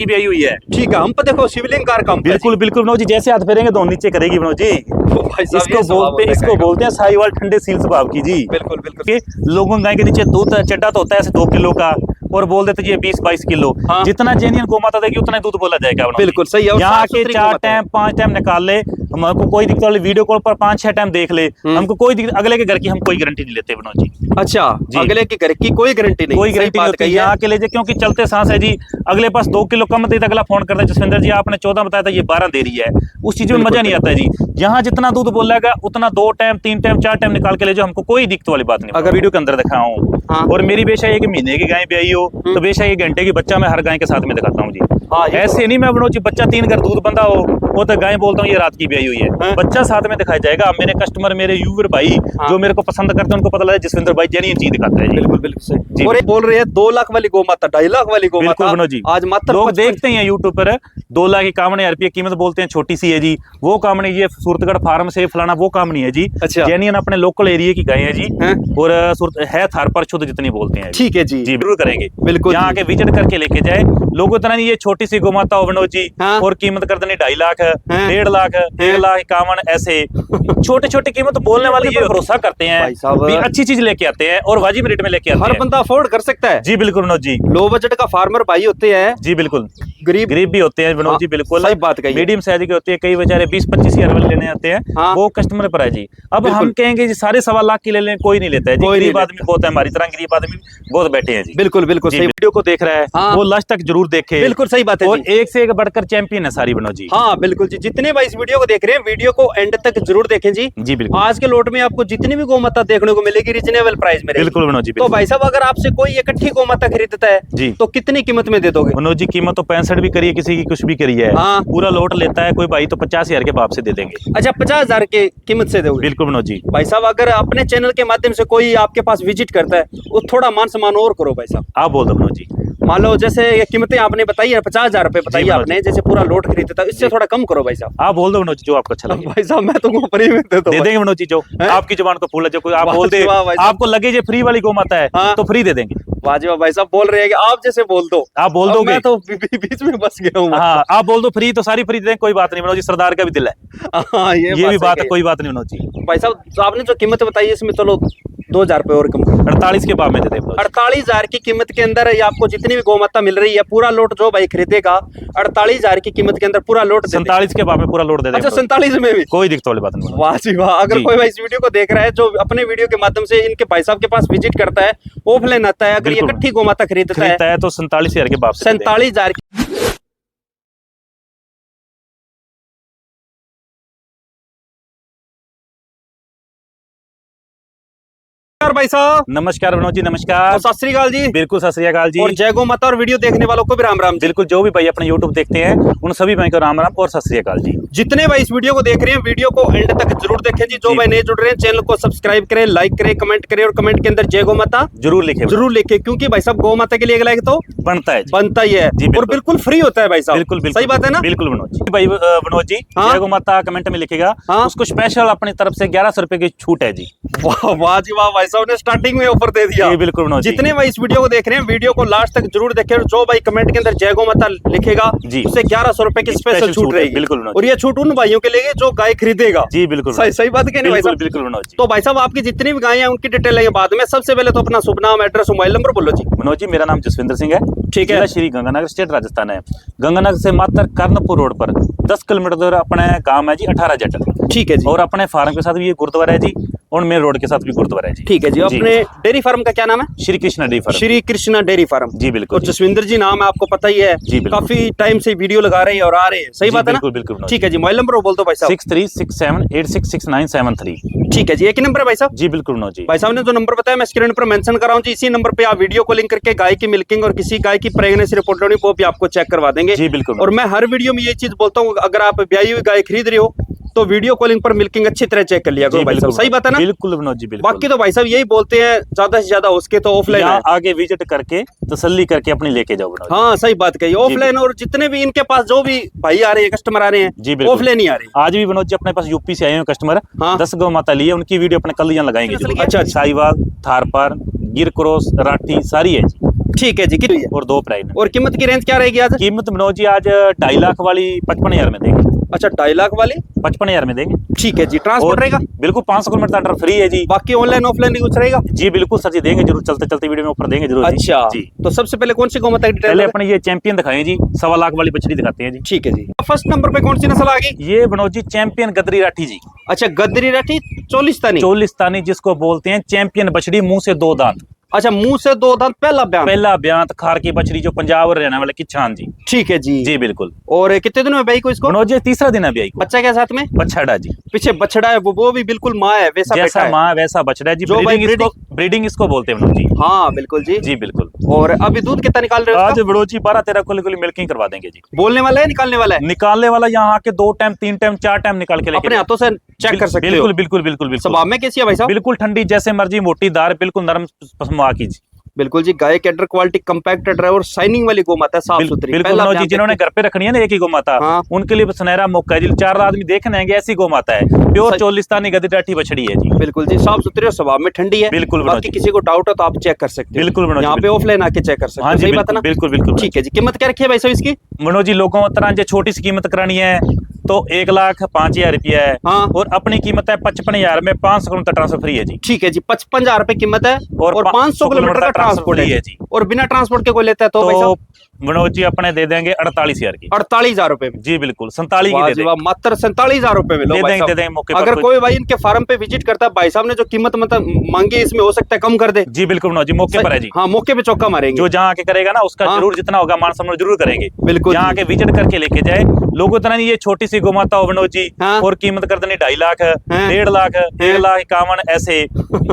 की भी आई हुई है। ठीक है, हम पे देखो शिवलिंग कार का बिल्कुल बिल्कुल मनोज जी, जैसे हाथ फेरेंगे दोनों नीचे करेगी मनोज जी। इसको बोलते हैं साहिवाल ठंडे सील स्वभाव की जी। बिल्कुल बिल्कुल। लोगों गाय के नीचे दूध चड्डा तो होता है ऐसे 2 किलो का, और बोल देते जी 20-22 किलो। हाँ। जितना जेन्युइन गौ माता देगी उतना दूध बोला जाएगा। बिल्कुल सही है। यहाँ के 4 टाइम 5 टाइम निकाल ले, हमको कोई दिक्कत वाली वीडियो कॉल पर 5-6 टाइम देख ले, हमको कोई दिक्कत। अगले के घर की हम कोई गारंटी नहीं लेते मनोज जी। अच्छा, अगले के घर की कोई गारंटी नहीं, कोई गारंटी नहीं होती यहाँ के लिए, क्योंकि चलते सांस है जी। अगले पास 2 किलो कम दे, अगला फोन करता है जसविंदर जी आपने 14 बताया था, ये 12 दे रही है। उस चीज में मजा नहीं आता जी। यहाँ जितना दूध बोलेगा उतना 2 टाइम 3 टाइम 4 टाइम निकाल के ले जाओ, हमको कोई दिक्कत वाली बात नहीं। अगर वीडियो के अंदर दिखाऊं और मेरी बेशक एक महीने की गाय भी आई हो तो बेशक 1 घंटे की बच्चा मैं हर गाय के साथ में दिखाता हूँ जी। ऐसे नहीं मैं बनोजी बच्चा 3 घर दूध बंधा हो वो तो गाय बोलता हूँ ये रात की भी आई हुई है, बच्चा साथ में दिखाया जाएगा। मेरे कस्टमर, मेरे यूवर भाई जो मेरे को पसंद करते हैं उनको पता लगा जसविंदर भाई जेन्युइन चीज दिखाता है। बिल्कुल बिल्कुल सही। और बोल रहे हैं 2 लाख वाली गौ माता, 2.5 लाख वाली गौ माता मनोजी आज मात्र लोग देखते हैं यूट्यूब पर 2,51,000 कीमत बोलते हैं, छोटी सी है जी। वो काम नहीं, ये सूरतगढ़ फार्म से फलाना वो काम नहीं है जी। अच्छा, जेन्युइन अपने लोकल एरिया की गाय है जी। और है थार पर शुद्ध जितनी बोलते हैं। ठीक है जी, जरूर करेंगे। बिल्कुल यहाँ के विजिट करके लेके जाए लोगों इतना नहीं, ये छोटी सी गौ माता हो जी और कीमत कर देनी 2.5 लाख 1.5 लाख 1,51,000 ऐसे छोटे छोटे कीमत बोलने वाले ये भरोसा करते हैं, अच्छी चीज लेके आते हैं और वाजिब रेट में लेके आते हैं। हर बंदा अफोर्ड कर सकता है जी। बिल्कुल विनोद जी, लो बजट का फार्मर भाई होते हैं जी। बिल्कुल गरीब भी होते हैं विनोद जी। बिल्कुल सही बात कही। मीडियम साइज के होते हैं, कई बेचारे 20-25 हजार वाले लेने आते हैं, वो कस्टमर पर है जी। अब हम कहेंगे जी सारे 1.25 लाख की ले लें, कोई नहीं लेता है जी। गरीब आदमी बहुत है, हमारी तरह गरीब आदमी बहुत बैठे हैं जी। बिल्कुल बिल्कुल सही। वीडियो को देख रहा है वो लास्ट तक जरूर देखे। बिल्कुल सही बात है। और एक से एक बढ़कर चैंपियन है सारी विनोद जी। हाँ बिल्कुल जी, जितने भाई इस वीडियो को देख रहे हैं वीडियो को एंड तक जरूर देखें जी। जी बिल्कुल। आज के लोट में आपको जितनी भी गौ माता देखने को मिलेगी रिजनेबल प्राइस में। बिल्कुल विनोद जी। तो भाई साहब अगर आपसे कोई इकट्ठी गौ माता खरीदता है जी तो कितनी कीमत में दे दोगे? विनोद जी कीमत तो 65 भी करिए, किसी की कुछ भी करिए, पूरा लोट लेता है कोई भाई तो 50,000 के भाव से दे देंगे। अच्छा 50,000 के कीमत से दोगे? बिल्कुल विनोद जी। भाई साहब अगर अपने चैनल के माध्यम से कोई आपके पास विजिट करता है वो थोड़ा मान सम्मान और करो भाई साहब। आप बोल दो विनोद जी। मान लो जैसे ये कीमतें आपने बताई है 50,000 रुपए बताइए आपने, जैसे पूरा लोट खरीदता है, इससे थोड़ा कम करो भाई साहब। आप बोल दो विनोद जी जो आपको अच्छा लगे। भाई साहब मैं तो फ्री में दे देंगे विनोद जी, जो आपकी जुबान को फूल है, जो कोई आप बोल दे आपको लगे जो फ्री वाली गौ माता है तो फ्री दे देंगे। वाजिब भाई साहब बोल रहे हैं कि आप जैसे बोल दो, आप बोल दो। मैं तो बीच में बस गया हूँ। हाँ आप बोल दो फ्री तो सारी फ्री दे, कोई बात नहीं विनोद जी, सरदार का भी दिल है। ये भी बात है, कोई बात नहीं विनोद जी। भाई साहब आपने जो कीमत बताई है इसमें चलो 2,000 रुपए और कम करो, 48 के भाव में दे दे। 48,000 की कीमत के अंदर आपको जितनी भी गौ माता मिल रही है पूरा लोट जो भाई खरीदेगा 48,000 की कीमत के अंदर पूरा लोट 47 के भाव में पूरा लोट दे दे। अच्छा 47 में भी कोई दिक्कत वाली बात नहीं। वाह जी वाह। अगर कोई भाई इस वीडियो को देख रहा है जो अपने वीडियो के माध्यम से इनके भाई साहब के पास विजिट करता है, ऑफलाइन आता है, अगर ये इकट्ठी गौ माता खरीदता है तो 47,000 के भाव से 47,000 भाई साहब। नमस्कार विनोद जी, नमस्कार। सत श्री अकाल जी। बिल्कुल सत श्री अकाल जी। और जय गौ माता और वीडियो देखने वालों को भी राम राम। बिल्कुल, जो भी भाई अपने YouTube देखते हैं उन सभी भाई को राम राम और सत श्री अकाल जी। जितने भाई इस वीडियो को देख रहे हैं वीडियो को एंड तक जरूर देखें जी। जो भाई नहीं जुड़ रहे हैं चैनल को सब्सक्राइब करें, लाइक करें, कमेंट करें और कमेंट के अंदर जय गौ माता जरूर लिखे, क्योंकि भाई साहब गौ माता के लिए लाइक तो बनता ही है और बिल्कुल फ्री होता है भाई साहब। बिल्कुल सही बात है ना? बिल्कुल विनोद जी। भाई विनोद जी जय गौ माता कमेंट में लिखेगा, उसको स्पेशल अपनी तरफ से 1100 रुपए की छूट है जी। वाह जी वाह, भाई साहब ने स्टार्टिंग में ऑफर दे दिया। बिल्कुल विनोद जी। जितने भाई इस वीडियो को देख रहे हैं वीडियो को लास्ट तक जरूर देखें, जो भाई कमेंट के अंदर जय गौ माता लिखेगा जी उसे 1100 रुपए की स्पेशल छूट रहेगी। बिल्कुल। और ये छूट उन भाइयों के लिए जो गाय खरीदेगा जी। बिल्कुल सही बात कहने भाई साहब। बिल्कुल विनोद जी। तो भाई साहब आपकी जितनी भी गाय हैं उनकी डिटेल लेंगे बाद में, सबसे पहले तो अपना शुभ नाम, एड्रेस, मोबाइल नंबर बोलो जी। विनोद जी मेरा नाम जसविंदर सिंह है, ठीक है, श्री गंगानगर, स्टेट राजस्थान है। गंगानगर से मात्र कर्णपुर रोड पर 10 किलोमीटर दूर अपने गांव है जी 18 जट। ठीक है जी। और अपने फार्म के साथ भी ये गुरुद्वारा है जी, और मेन रोड के साथ भी गुरुद्वारा है जी। ठीक है जी। अपने डेयरी फार्म का क्या नाम है? Shri Krishna dairy farm. Shri Krishna dairy farm ji. बिल्कुल। और जसविंदर जी नाम है, आपको पता ही है जी। काफी टाइम से वीडियो लगा रहे हैं और आ रहे हैं, सही बात है ना? बिल्कुल। ठीक है जी। मोबाइल नंबर बोल दो भाई साहब। 6367866973। ठीक है जी। एक ही नंबर है भाई साहब जी। बिल्कुल विनोद जी। भाई साहब ने जो नंबर बताया मैं स्क्रीन पर मेंशन कर रहा हूँ जी, इसी नंबर पे आप वीडियो कॉलिंग करके गाय की मिल्किंग और किसी गाय की प्रेगनेंसी रिपोर्ट होनी वो भी आपको चेक करवा देंगे जी। बिल्कुल। और मैं हर वीडियो में ये चीज बोलता हूँ, अगर आप ब्याई हुई गाय खरीद रहे हो तो वीडियो कॉलिंग पर मिल्किंग अच्छी तरह चेक कर लिया करो भाई साहब। सही बात है ना? बिल्कुल विनोद जी। बिल्कुल। बाकी तो भाई साहब यही बोलते हैं ज्यादा से ज्यादा हो सके तो ऑफलाइन आगे विजिट करके तसल्ली करके अपनी लेके जाओ विनोद। हाँ सही बात कही। ऑफलाइन और जितने भी इनके पास जो भी भाई आ रहे हैं, कस्टमर आ रहे हैं जी, ऑफलाइन ही आ रहे हैं। आज भी विनोद जी अपने पास यूपी से आए हैं कस्टमर, 10 गौ माता लिए, उनकी वीडियो अपने कल यहाँ लगाएंगे। अच्छा, साहिवाल, थारपार, गिर क्रॉस, राठी सारी है जी। ठीक है जी, कितनी है? और 2 प्रेग्नेंट। और कीमत की रेंज क्या रहेगी आज? कीमत मनोज जी आज 2.5 लाख वाली 55,000 में देंगे। अच्छा, 2.5 लाख वाली 55,000 में देंगे। ठीक है जी। ट्रांसपोर्ट और रहेगा? बिल्कुल 500 किलोमीटर अंडर फ्री है जी। बाकी ऑनलाइन ऑफलाइन भी कुछ रहेगा? जी बिल्कुल सर जी, देंगे जरूर, चलते चलते वीडियो में ऊपर देंगे जरूर। अच्छा जी। तो सबसे पहले कौन सी गौमाता की डिटेल? पहले अपने ये चैंपियन दिखाएं जी, 1.25 लाख वाली बछड़ी दिखाते हैं जी। ठीक है जी। फर्स्ट नंबर पे कौन सी नस्ल आ गई? ये मनोज जी चैंपियन गदरी राठी जी। अच्छा, गद्दरी राठी चोलिस्तानी। चोलिस्तानी जिसको बोलते हैं, चैंपियन बछड़ी, मुंह से 2 दांत। अच्छा, मुंह से 2 दांत, पहला बयान। पहला बयान खार की बछड़ी, जो पंजाब और हरियाणा वाले किच्छान जी। ठीक है जी। जी बिल्कुल। और कितने दिन में भाई को इसको? मनोज जी 3रा दिन है ब्याई को। बच्चा क्या साथ में? बछड़ा जी, पीछे बछड़ा है, वो भी बिल्कुल माँ है, वैसा बैठा जैसा है। माँ वैसा बछड़ा है जी। जो भाई ब्रीडिंग इसको बोलते हैं मनोज जी। हाँ बिल्कुल जी। जी बिल्कुल। और अभी दूध कितना निकाल रहे हो आज इसका? मनोज जी 12-13 कुल मिल्किंग करवा देंगे जी। बोलने वाला है निकालने वाला है? निकालने वाला यहाँ आके 2 टाइम 3 टाइम 4 टाइम निकाल के लेके अपने हाथों से चेक कर सकते हो? बिल्कुल बिल्कुल बिल्कुल बिल्कुल। स्वभाव में कैसी है भाई साहब? बिल्कुल ठंडी, जैसे मर्जी, मोटी दार, बिल्कुल नरम पसमा की जी। बिल्कुल जी। गाय कैडर क्वालिटी कंपैक्टेड है और शाइनिंग वाली गौमाता है, साफ सुथरी। बिल्कुल पहला मनोज जी, बयान जिन्होंने देखते घर पे रखनी है ना एक ही गोमाता, हाँ। उनके लिए सुनहरा मौका है जी। 4 आदमी देखने आएंगे, ऐसी गोमाता है, प्योर सही। चोलिस्तानी गदरी राठी बछड़ी है जी। बिल्कुल जी, साफ सुथरी और स्वभाव में ठंडी है। बिल्कुल मनोज बाकी जी। किसी को डाउट हो तो आप चेक कर सकते हो। बिल्कुल मनोज जी, यहाँ पे बिल्कुल। ऑफलाइन आके चेक कर सकते हाँ हो। जी सही बात है ना? बिल्कुल बिल्कुल बिल्कुल। ठीक है जी। कीमत क्या रखी है भाई साहब इसकी? मनोज जी, लोगों तरह जो छोटी सी कीमत करानी है तो 1,05,000 रुपया है। हाँ। और अपनी कीमत है 55,000 में, 500 किलोमीटर ट्रांसफर फ्री है जी। ठीक है जी। 55,000 रुपए कीमत है और 500 किलोमीटर का ट्रांसपोर्ट है जी। और बिना ट्रांसपोर्ट के कोई लेता है तो भाई तो साहब मनोज जी अपने दे देंगे 48,000 की। 48,000 रुपए में? जी बिल्कुल, 47 की वाह दे जी देंगे। वाह, मात्र 47,000 रुपए में लो दे भाई देंगे, साहब। दे देंगे मौके पर। अगर कोई भाई इनके फार्म पे विजिट करता है, भाई साहब ने जो कीमत मतलब मांगी है, इसमें हो सकता है कम कर दे। जी बिल्कुल मनोज जी, मौके पर है जी। हाँ, मौके पे चौका मारेंगे। जो जहाँ आके करेगा ना उसका हाँ। जरूर जितना होगा मान सम्मान जरूर करेंगे। बिल्कुल यहाँ जी। आके विजिट करके लेके जाए। लोगों तरह नहीं, ये छोटी सी गोमाता हो मनोज जी, हाँ। और कीमत कर देनी 2.5 लाख, हाँ। 1.5 लाख, 1,51,000 ऐसे।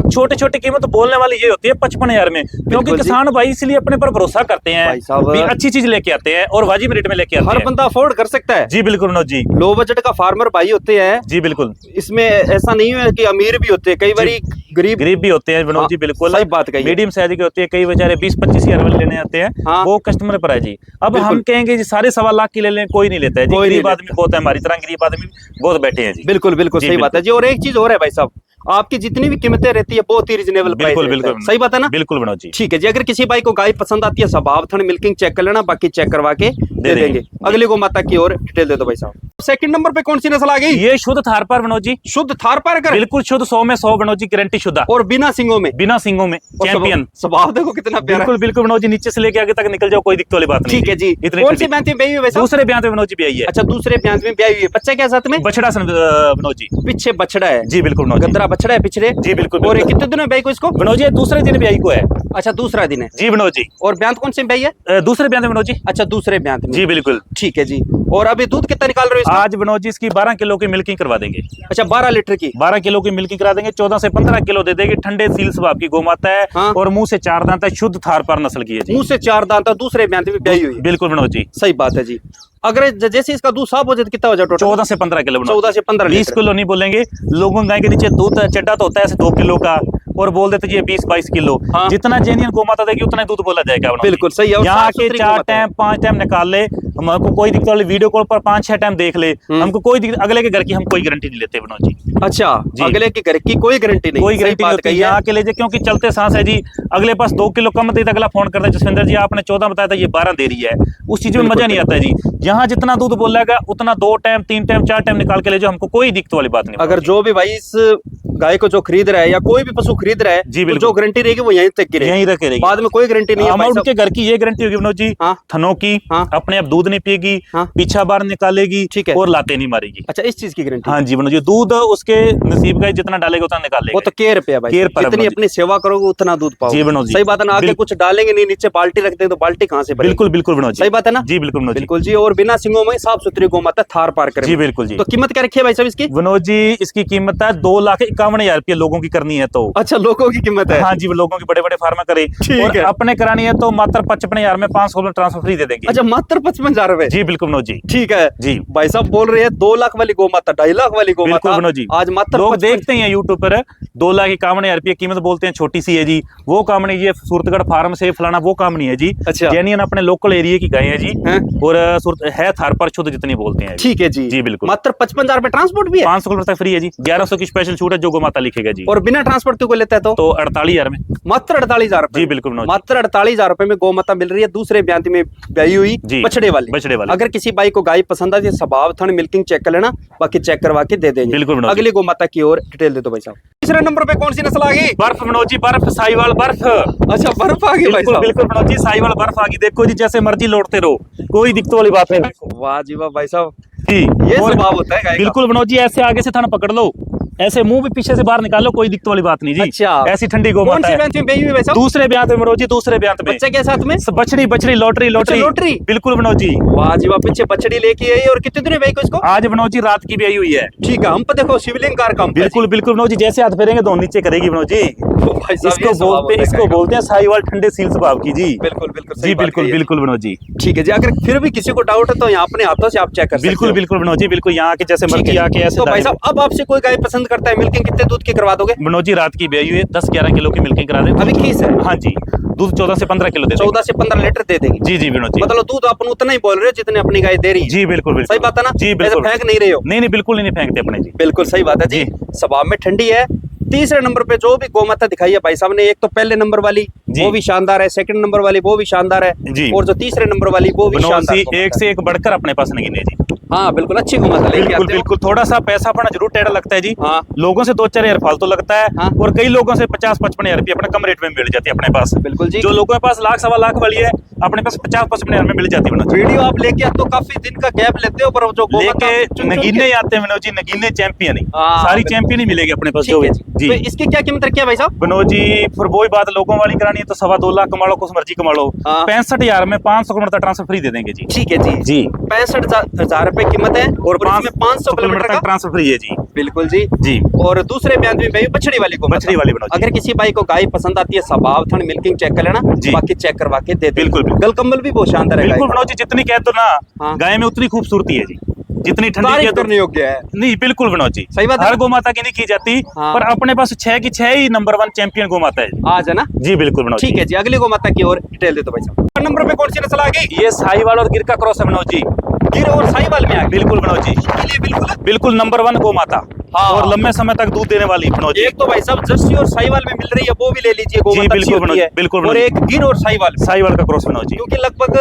छोटे छोटे कीमत बोलने वाली ये होती है 55,000 में, क्योंकि बिल्कुल जी। किसान भाई इसलिए अपने पर भरोसा करते हैं भाई साहब, भी अच्छी चीज लेके आते हैं और वाजिब रेट में लेके आते हर हैं। बंदा अफोर्ड कर सकता है। जी बिल्कुल मनोज जी। लो बजट का फार्मर भाई होते हैं, जी बिल्कुल। इसमें ऐसा नहीं है कि अमीर भी होते हैं, कई बारी गरीब गरीब भी होते हैं मनोज हाँ, जी, बिल्कुल। सही बात कही है। मीडियम साइज के होते हैं, कई बेचारे 20-25,000 वाले लेने आते हैं। हाँ। वो कस्टमर पर है जी। अब बिल्कुल। हम कहेंगे जी सारे 1.25 लाख की ले लें, कोई नहीं लेता है जी। कोई नहीं गरीब आदमी बहुत है, हमारी तरह गरीब आदमी बहुत बैठे हैं जी। बिल्कुल बिल्कुल जी, सही बात है जी। और एक चीज और है भाई साहब, आपकी जितनी भी कीमतें रहती है बहुत ही रिजनेबल प्राइस बिल्कुल रहता है। बिल्कुल सही बात है ना? बिल्कुल मनोज जी। ठीक है जी। अगर किसी भाई को गाय पसंद आती है, स्वभाव थन मिल्किंग चेक कर लेना, बाकी चेक करवा के दे देंगे। अगली को माता की और डिटेल दे दो भाई साहब। सेकंड नंबर पे कौन सी नस्ल आ गई? ये शुद्ध थारपार मनोज जी, शुद्ध थार पार कर बिल्कुल शुद्ध, 100 में 100 मनोज जी, गारंटी शुद्ध, और बिना सिंगों में, बिना सिंगों में, और चैंपियन। स्वभाव देखो कितना प्यारा है। बिल्कुल बिल्कुल मनोज जी, नीचे से लेके आगे तक निकल जाओ, कोई दिक्कत वाली बात नहीं। ठीक है जी। इतनी कौन सी ठंडी। ब्यांत में ब्याई हुई है भाई साहब? दूसरे ब्याह पे मनोज जी ब्याई है। अच्छा, दूसरे ब्यांत में ब्याई हुई है। बच्चा क्या साथ में? बछड़ा मनोज जी। पीछे बछड़ा है। जी बिल्कुल मनोज जी। गदरा बछड़ा है पिछले। जी बिल्कुल और ये बिल्कुल। कितने दिन में ब्याई को इसको? मनोज जी दूसरे दिन ब्याई को है। अच्छा, दूसरा दिन है। जी मनोज जी। और ब्यांत कौन से में ब्याई है? दूसरे ब्याह पे मनोज जी। अच्छा, दूसरे ब्यांत में। जी बिल्कुल। ठीक है जी। और अभी दूध कितना निकाल रहे हो इसका? आज मनोज जी इसकी 12 किलो की मिल्किंग करवा देंगे। अच्छा, 12 लीटर की। 12 किलो की मिल्किंग करा देंगे, 14 से 15 किलो दे देंगे। ठंडे सील स्वभाव की गोमाता है। हाँ। और मुंह से 4 दांत है, शुद्ध थारपार नस्ल की है जी। मुंह से 4 दांत, दूसरे ब्यांत में ब्याई हुई है। बिल्कुल मनोज जी। सही बात है जी। अगर जैसे इसका दूध साफ हो जाए तो कितना हो जाए टोटल? 14 से 15 किलो मनोज। 14 से 15 20 किलो नहीं बोलेंगे। लोगों गाय के नीचे दूध चड्डा तो होता है ऐसे 2 किलो का, और बोल देते जी ये 20-22 किलो। हाँ। जितना जेन्युइन गोमाता देगी उतना ही दूध बोला जाएगा मनोज जी। बिल्कुल सही है। और यहाँ साफ के सुथरी 4 गोमाता है। टाइम 5 टाइम निकाल ले, हमको कोई दिक्कत वाली, वीडियो कॉल पर 5-6 टाइम देख ले, हमको कोई दिक्कत। अगले के घर की हम कोई गारंटी नहीं लेते मनोज जी। अच्छा, जी। अगले के घर की कोई गारंटी नहीं? कोई सही गारंटी नहीं बात होती कही है। यहाँ के लिए, क्योंकि चलते सांस है जी। अगले पास 2 किलो कम दे तो अगला फोन करता है, जसविंदर जी आपने 14 बताया था, ये 12 दे रही है। उस चीज में बिल्कुल, मजा नहीं आता है जी। यहाँ जितना दूध बोलेगा उतना 2 टाइम 3 टाइम 4 टाइम निकाल के ले जाओ, हमको कोई दिक्कत वाली बात नहीं। अगर जो भी भाई इस गाय को जो खरीद रहा है या कोई भी पशु खरीद रहा है, जी, तो बिल्कुल। जो गारंटी रहेगी वो यहीं तक की रहेगी, यहीं रख के रहेगी। बाद में कोई गारंटी नहीं है भाई अमाउंट साहब। के घर की ये गारंटी होगी मनोज जी, हाँ। थनों की, हाँ। अपने आप दूध नहीं पिएगी, हाँ। पीछा बार निकालेगी, ठीक है। और लाते नहीं मारेगी। अच्छा, इस चीज की गारंटी? हाँ जी मनोज जी, दूध उसके नसीब का जितना डालेगा उतना निकाल वो लेगा। तो केयर पे है भाई। केयर पर है जितनी मनोज जी। अपनी सेवा करोगे उतना दूध पाओगे। जी मनोज जी। सही बात है ना? आगे बिल्कुल। कुछ डालेंगे नहीं, नीचे बाल्टी रखते हैं तो बाल्टी कहाँ से भरेगी? बिल्कुल बिल्कुल मनोज जी। सही बात है ना? जी बिल्कुल मनोज जी। बिल्कुल जी। और बिना सिंगों में साफ सुथरी गोमाता थार पार करे। जी बिल्कुल जी। तो कीमत क्या रखी है भाई साहब इसकी? मनोज जी इसकी कीमत है 2,51,000 रुपये। लोगों की करनी है तो। अच्छा, लोगों की कीमत है? हाँ जी, वो लोगों की बड़े बड़े फार्म करे। ठीक और है। अपने करानी है तो मात्र 55,000 में 500 किलो ट्रांसफर फ्री दे देंगे। अच्छा, मात्र 55,000 रुपए? जी बिल्कुल मनोज जी। ठीक है जी। भाई साहब बोल रहे हैं 2 लाख वाली गोमाता, 2.5 लाख वाली बिल्कुल गोमाता मनोज जी। आज मात्र लोग 55 देखते हैं यूट्यूब पर 2,51,000 रुपये कीमत, बोलते हैं छोटी सी है जी। वो काम नहीं, ये सूरतगढ़ फार्म से फलाना वो काम नहीं है जी। अच्छा। जेन्युइन अपने लोकल एरिया की गाय है जी। हैं? और है थार पर शुद्ध जितनी बोलते हैं जी। ठीक है जी। जी बिल्कुल। मात्र 55,000 रुपए ट्रांसपोर्ट भी है? 500 किलोमीटर तक फ्री है जी। 1100 की स्पेशल छूट है जो गौ माता लिखेगा जी। और बिना ट्रांसपोर्ट के कोई लेता है तो 48,000 में, मात्र 48,000 रुपए। जी बिल्कुल मनोज, मात्र 48,000 रुपए में गौ माता मिल रही है, दूसरे ब्यांत में ब्याई हुई जी, बछड़े वाली। बछड़े वाले। अगर किसी भाई को गाय पसंद आती है, स्वभाव थन मिल्किंग चेक कर लेना, बाकी चेक करवा के दे देंगे। बिल्कुल मनोज। अगली गौ माता की ओर डिटेल दे दो भाई साहब। तीसरे नंबर पे कौन सी नस्ल आ गई? बर्फ मनोज जी, बर्फ, साहिवाल बर्फ। अच्छा, बर्फ आ गई भाई बिल्कुल साहब। बिल्कुल मनोज जी, साहिवाल बर्फ आ गई। देखो जी, जैसे मर्जी लौटते रहो, कोई दिक्कत वाली बात नहीं। वाह जी वाह भाई साहब, जी, ये और स्वभाव होता है गाय का। बिल्कुल मनोज जी, ऐसे आगे से थन पकड़ लो, ऐसे मुंह भी पीछे से बाहर निकालो, कोई दिक्कत वाली बात नहीं जी। अच्छा, ऐसी ठंडी गौ कौन माता सी है। ब्यांत में ब्याई हुई भाई साहब? दूसरे ब्यांत में मनोज जी, दूसरे ब्यांत में। बच्चे के साथ में? बछड़ी बछड़ी, लॉटरी लॉटरी लॉटरी? बिल्कुल मनोज जी। वाह जी वाह, पीछे बछड़ी लेके आई। और कितने दिन भाई को इसको? आज मनोज जी रात की भी आई हुई है। ठीक है, हम पे देखो शिवलिंग कार का बिल्कुल बिल्कुल मनोज जी, जैसे हाथ फेरेंगे तो नीचे करेगी मनोज जी। इसको बोलते हैं साहिवाल ठंडे सील स्वभाव की जी। बिल्कुल बिल्कुल जी बिल्कुल बिल्कुल मनोज जी। ठीक है जी। अगर फिर भी किसी को डाउट है तो यहाँ अपने हाथों से आप चेक कर सकते बिल्कुल हो। बिल्कुल मनोज जी, बिल्कुल यहाँ के जैसे ठीक मर्जी है। आके ऐसे तो भाई दाएं- साहब, अब आपसे कोई गाय पसंद करता है, मिल्किंग कितने दूध की करवा दोगे? मनोज जी रात की ब्याई हुई है, 10-11 किलो की मिल्किंग करा दें। अभी खीस है? हाँ जी, दूध 14 से 15 किलो दे देंगे। 14 से 15 लीटर दे देगी। जी जी मनोज जी। मतलब दूध अपन उतना ही बोल रहे हो जितने अपनी गाय दे रही है। जी बिल्कुल बिल्कुल सही बात है ना? जी ऐसे बिल्कुल। फेंक नहीं रहे हो? नहीं नहीं बिल्कुल नहीं फेंकते अपने जी। बिल्कुल सही बात है जी। स्वभाव में ठंडी है। तीसरे नंबर पे जो भी गौ माता दिखाई है भाई साहब ने, एक तो पहले नंबर वाली जी। वो भी शानदार है, सेकंड नंबर वाली वो भी शानदार है, जी। और जो तीसरे नंबर वाली वो भी मनोज शानदार जी गौ माता एक से एक बढ़कर अपने पास नगीने जी। है। हाँ बिल्कुल, अच्छी गौ माता लेके बिल्कुल आते हो। बिल्कुल, थोड़ा सा पैसा अपना जरूर टेढ़ा लगता है जी। हाँ लोगों से 2-4 हजार फालतू लगता है, हाँ। और कई लोगों से 50-55 हजार रुपये अपना कम रेट में मिल जाती है अपने पास। बिल्कुल जी। जो लोगों के पास लाख सवा लाख वाली है, अपने पास 50-55 हजार में मिल जाती है मनोज जी। वीडियो आप लेके आते हो, काफी दिन का गैप लेते हो, पर जो गौ माता लेके चुन चुन के- नगीने ही आते हैं मनोज जी, नगीने चैंपियन ही। हाँ, सारी बिल्कुल। चैंपियन ही मिलेगी अपने पास ठीक जो है जी। जी। तो इसकी क्या कीमत रखी है भाई साहब? मनोज जी फिर वही बात, लोगों वाली करानी है तो 2.25 लाख कमा लो, कुछ मर्जी कमा लो। हाँ। 65,000 में 500 किलोमीटर ट्रांसफर फ्री दे देंगे जी। ठीक है जी। जी 65,000 रुपए कीमत है, और इसमें 500 किलोमीटर का ट्रांसफर फ्री है जी। बिल्कुल जी। जी और दूसरे ब्यांत में भाई बछड़ी वाली को, बछड़ी वाली बनोज जी। अगर किसी भाई को गाय पसंद आती है, स्वभाव थन मिल्किंग चेक कर लेना, जी। बाकी चेक करवा के दे दे। बिल्कुल, बिल्कुल। गल कम्बल भी बहुत शानदार है। बिल्कुल मनोज जी, जितनी कह दो ना हाँ। गाय में उतनी खूबसूरती है जी, जितनी ठंडी तारीफ कह दो करने योग्य है। नहीं। बिल्कुल मनोज जी, सही बात है। हर गौ माता की नहीं की जाती, हाँ। पर अपने पास 6 की 6 ही नंबर 1 चैंपियन गौ माता है। आज है ना? जी बिल्कुल मनोज ठीक है जी। अगली गौ माता की ओर डिटेल दे दो भाई साहब। नंबर पे कौन सी नस्ल आ गई? ये साहिवाल और गिर का क्रॉस है मनोज जी। गिर और साहिवाल में आ गई। बिल्कुल मनोज जी, दूध के लिए बिल्कुल। बिल्कुल नंबर 1 गौ माता, हाँ। और लंबे समय तक दूध देने वाली मनोज जी। एक तो भाई साहब जर्सी और साहिवाल में मिल रही है, वो भी ले लीजिए, गौ जी, माता अच्छी बिल्कुल होती मनोज, है। बिल्कुल और मनोज। एक गिर और साहिवाल में, साहिवाल का क्रॉस मनोज जी। क्योंकि लगभग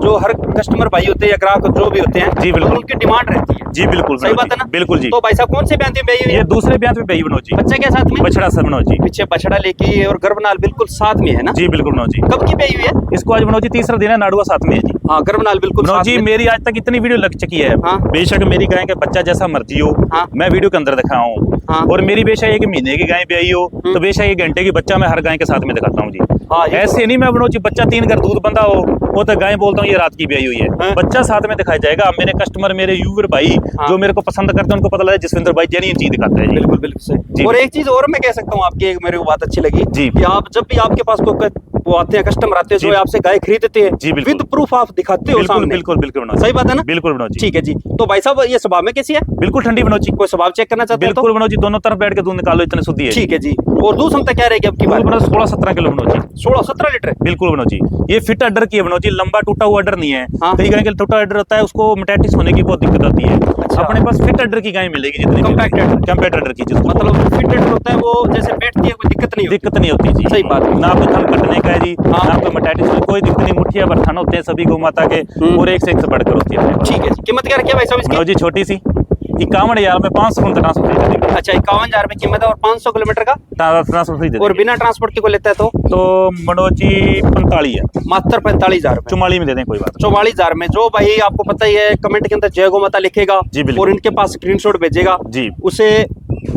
जो हर कस्टमर भाई होते हैं या ग्राहक जो भी होते हैं, जी, बिल्कुल। उनकी डिमांड रहती है। जी बिल्कुल सही मनोज बात जी, है ना? बिल्कुल जी। तो भाई साहब कौन से ब्यांत में ब्याई हुई ये है? दूसरे ब्यांत में ब्याई मनोज जी। बच्चे के साथ में? बछड़ा सर मनोज जी। पीछे बछड़ा लेके और गर्भनाल बिल्कुल साथ में है ना? जी बिल्कुल मनोज जी। कब की ब्याई हुई है? इसको आज मनोज जी तीसरा दिन है, नाडुआ साथ में है जी। हाँ, गर्भनाल बिल्कुल मनोज साथ जी में। मेरी आज तक इतनी वीडियो लग चुकी है, हाँ। बेशक मेरी गाय का बच्चा जैसा मर्जी हो, हाँ। मैं वीडियो के अंदर दिखाऊं, हाँ। और मेरी बेशक एक महीने की गाय ब्याई हो तो बेशक 1 घंटे की बच्चा मैं हर गाय के साथ में दिखाता हूँ जी। हाँ, ये तो- ऐसे नहीं मैं मनोज जी बच्चा 3 घर दूध बंधा हो वो तो गाय बोलता हूँ ये रात की ब्याई हुई है, हाँ। बच्चा साथ में दिखाया जाएगा। मेरे कस्टमर, मेरे यूवर भाई हाँ। जो मेरे को पसंद करते हैं, उनको पता लगा जसविंदर भाई जेन्युइन चीज दिखाता है जी। बिल्कुल बिल्कुल सही। जी। और एक चीज और मैं कह सकता हूँ आपकी, एक मेरे को बात अच्छी लगी जी। कि आप जब भी आपके पास कोई वो आते हैं, कस्टमर आते हैं जी। जो आपसे गाय खरीदते हैं, जी, बिल्कुल। विद प्रूफ आप दिखाते हो बिल्कुल सामने। बिल्कुल बिल्कुल मनोज जी। सही बात है ना? बिल्कुल मनोज जी। ठीक है जी। तो भाई साहब ये स्वभाव में कैसी है? बिल्कुल ठंडी मनोज जी। कोई स्वभाव चेक करना चाहते हैं तो? बिल्कुल मनोज जी, दोनों तरफ बैठ के दूध निकालो, इतने शुद्धि है। ठीक है जी। और दूध क्षमता क्या रहेगी अब की बार? दूध मनोज 16-17 किलो मनोज जी। 16-17 लीटर। बिल्कुल मनोज जी, ये फिट अडर की है मनोज जी, लंबा टूटा हुआ अडर नहीं है। हाँ। कई गाय के टूटा अडर होता है, उसको मेटाइटिस होने की बहुत दिक्कत आती है। अच्छा। अपने पास फिट अडर की गाय मिलेगी, जितनी Compact adder। कंपैक्ट अडर की, जिसको मतलब फिटेड होता है वो, जैसे बैठती है कोई दिक्कत नहीं होती। दिक्कत नहीं होती जी। सही बात है। ना कोई थन कटने का है जी, हाँ। ना कोई मेटाइटिस, कोई दिक्कत नहीं। मुठिया भर थन होते हैं सभी गौ माता के, और एक से बढ़कर होती है अपने पास। ठीक है जी। कीमत क्या रखी है भाई साहब इसकी? मनोज जी छोटी सी 51,000 में 500 किलोमीटर ट्रांसफर फ्री दे देंगे। अच्छा, 51,000 में कीमत है, और 500 किलोमीटर का, ट्रांसफर फ्री दे और देंगे। बिना ट्रांसपोर्ट के कोई लेता है तो मनोज जी 45 है, मात्र 45,000 रुपए। 44 में दे दें, कोई बात 44,000 में। जो भाई आपको पता ही है, कमेंट के अंदर जय गौ माता लिखेगा जी, बिल्कुल। और इनके पास स्क्रीनशॉट भेजेगा, जी। उसे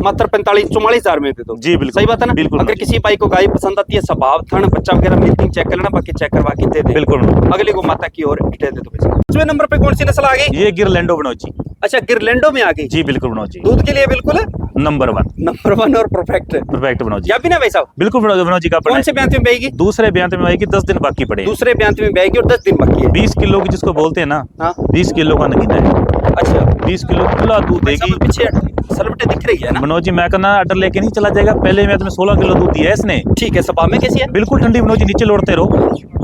मात्र 44,000 में दे दो। जी, बिल्कुल। सही बात है ना? बिल्कुल। अगर किसी भाई को गाय पसंद आती है, स्वभाव थन बच्चा वगैरह मिल्किंग चेक कर लेना, बाकी चेक करवा के दे दे। बिल्कुल। अगली गौ माता की ओर डिटेल दे दो भाई। 5वें नंबर पे कौन सी नस्ल आ गई? ये गिरलैंडो मनोज जी। अच्छा, गिरलैंडो में आ गई। जी बिल्कुल मनोज जी, दूध के लिए बिल्कुल नंबर 1 नंबर 1 और परफेक्ट। परफेक्ट मनोज जी। या भी ना भाई साहब? बिल्कुल मनोज जी का कौन से ब्यांत में बेगी? दूसरे ब्यांत में आएगी, 10 दिन बाकी पड़े। दूसरे ब्यांत में बेगी और 10 दिन बाकी है। 20 किलो की जिसको बोलते हैं ना, हाँ। 20 किलो का नगीना है। अच्छा, 20 किलो खुला दूध भाई देगी साहब पीछे सलवटे दिख रही है ना? मनोज जी। मैं कहना अडर लेके नहीं चला जाएगा, पहले मैं तुम्हें 16 किलो दूध दिया है इसने। ठीक है। स्वभाव में कैसी है? बिल्कुल ठंडी मनोज जी, नीचे लौटते रहो।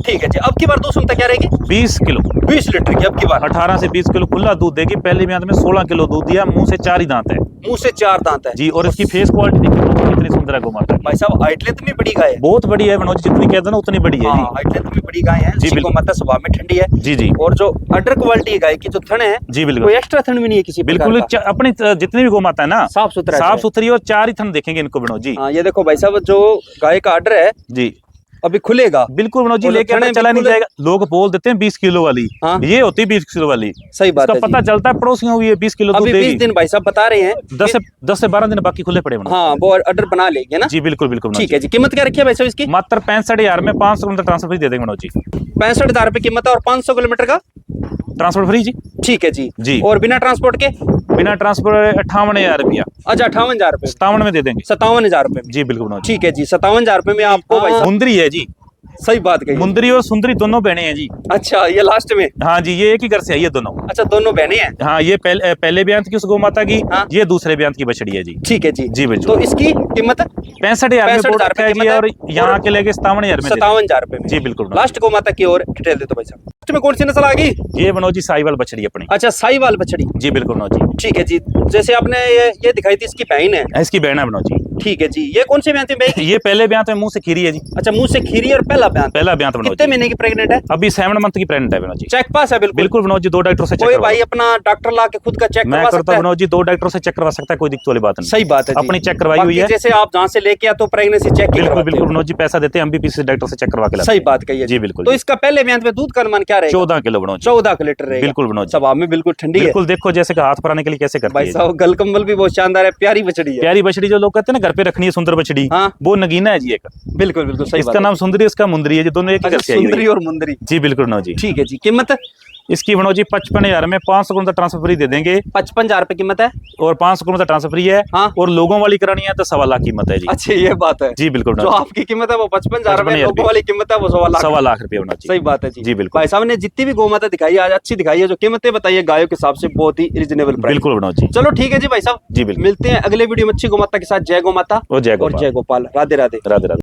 ठीक है जी। अब की बार दूध क्षमता क्या रहेगी? 20 किलो 20 लीटर की अब की बार। 18 से 20 किलो खुला दूध देगी। पहले ब्यात में 16 किलो दूध दिया, मुंह से 4 ही दांत है मुंह से 4 दांत है जी। और इसकी फेस क्वालिटी देखिए कितनी सुंदर है गौ माता की। भाई साहब हाइट लेंथ में बड़ी गाय है। बहुत बड़ी है मनोज, जितनी कहते हैं ना उतनी बड़ी है हाँ, हाइट लेंथ में बड़ी गाय है जी, जी। बिल्कुल। गौ माता स्वभाव में ठंडी है जी जी और जो अडर क्वालिटी है गाय की, जो थन है जी बिल्कुल कोई एक्स्ट्रा थन भी नहीं है किसी प्रकार बिल्कुल। का। अपनी जितनी भी गौ माता है ना साफ सुथरा साफ सुथरी, और 4 ही थन देखेंगे इनको मनोज जी। हाँ, ये देखो भाई साहब जो गाय का आर्डर है जी अभी खुलेगा। बिल्कुल मनोज जी, और जो लेके थने चला नहीं बिल्कुल- जाएगा। लोग बोल देते हैं 20 किलो वाली, हाँ। ये होती है 20 किलो वाली। सही बात इसका है पता जी। चलता है पड़ोसियों हुई है 20 किलो दूध अभी 20 देगी। दिन भाई साहब बता रहे हैं 10 से 12 दिन बाकी खुले पड़े मनोज। हाँ, वो ऑर्डर बना लेंगे ना। जी बिल्कुल बिल्कुल मनोज ठीक है जी। कीमत क्या रखी है भाई साहब इसकी? मात्र 65,000 में 500 किलोमीटर ट्रांसफर फ्री दे देंगे मनोज जी। 65,000 रुपए कीमत है और 500 किलोमीटर का ट्रांसपोर्ट फ्री जी। ठीक है जी। जी। और बिना ट्रांसपोर्ट के? बिना ट्रांसपोर्ट 58,000 रुपया, अच्छा 58,000 रुपए, 57 में दे देंगे 57,000 रुपए में। जी बिल्कुल मनोज। ठीक है जी। 57,000 रुपए में आपको भाई साहब मुंदरी है जी, सही बात कही। मुंदरी और सुंदरी दोनों बहने हैं जी। अच्छा, ये लास्ट में? हाँ जी, ये एक ही घर से है ये दोनों। अच्छा, दोनों बहनें हैं। हाँ, ये पहले ब्यांत की उस गौ माता की, हाँ। ये दूसरे ब्यांत की बछड़ी है जी। ठीक है जी। जी बिल्कुल। तो इसकी कीमत 65,000 में बोर्ड 65,000 रखा है रुपए जी, और कीमत है। यहाँ के लेके 57,000 में दे देंगे। 57,000 रुपए में जी बिल्कुल मनोज। लास्ट गौ माता की और डिटेल दे दो भाई साहब। लास्ट में कौन सी नस्ल आ गई? ये मनोज जी साहिवाल बछड़ी अपनी। अच्छा, साहिवाल बछड़ी। जी बिल्कुल मनोज जी। ठीक है जी। जैसे आपने ये दिखाई थी, इसकी बहन है। इसकी बहन है मनोज जी। ठीक है जी। ये कौन से ब्यान में? ये पहले ब्यांत में मुंह से खीरी है जी। अच्छा, मुंह से खीरी और पहला ब्यान। पहला ब्यांत मनोज कितने जी। महीने की प्रेग्नेंट है? अभी 7 मंथ की प्रेग्नेंट है मनोज जी। चेक पास है? बिल्कुल बिल्कुल मनोज जी, 2 डॉक्टर से चेक कोई करवा भाई अपना डॉक्टर ला के खुद का चेक मैं करवा करता सकता हूं है? मनोज जी, 2 डॉक्टरों से चेक करवा सकता है, कोई दिक्कत वाली बात नहीं। सही बात है जी। अपनी चेक करवाई हुई बाकी है। जैसे आप जहाँ से लेके आते हो प्रेगनेंसी चेक बिल्कुल बिल्कुल मनोज जी, पैसा देते हैं हम भी पीछे डॉक्टर से चेक करवा के लाते सही हैं। बात कही है जी बिल्कुल तो जी। इसका पहले ब्यान में दूध का अनुमान क्या रहेगा? 14 किलो मनोज जी। 14 लीटर रहेगा। बिल्कुल मनोज जी। स्वभाव में बिल्कुल ठंडी है। बिल्कुल, देखो जैसे कि हाथ फराने के लिए कैसे करती भाई है। साहब गल कंबल भी बहुत शानदार है, प्यारी बछड़ी है। प्यारी बछड़ी जो लोग कहते हैं ना घर पे रखनी है सुंदर बछड़ी, हाँ। वो नगीना है जी एक। बिल्कुल बिल्कुल सही इसका बात नाम सुंदरी, इसका मुंदरी है जी, दोनों एक ही है। घर से आई हुई सुंदरी है। और मुंदरी। जी बिल्कुल मनोज जी। ठीक है जी। कीमत इसकी मनोज जी 55,000 में 500 किलोमीटर ट्रांसफर फ्री दे देंगे, 55,000 रुपए कीमत है। और 500 किलोमीटर ट्रांसफर फ्री है। हाँ। और लोगों वाली करानी है तो 1.25 लाख कीमत है जी। अच्छा, ये बात है। जी बिल्कुल जो मनोज जी। आपकी कीमत है वो 55,000 रुपए, 55,000 लोगों वाली कीमत है वो 1.25 लाख। 1.25 लाख रुपये मनोज जी। सही बात है जी। जी बिल्कुल। भाई साहब ने जितनी भी गौ माता दिखाई है आज अच्छी दिखाई है, जो कीमतें बताई है गायों के हिसाब से बहुत ही रिजनेबल प्राइस। बिल्कुल मनोज जी। चलो ठीक है जी भाई साहब, जी बिल्कुल। मिलते हैं अगले वीडियो में अच्छी गौ माता के साथ। जय गौ माता और जय और गोपाल। जय गोपाल। राधे राधे। राधे राधे।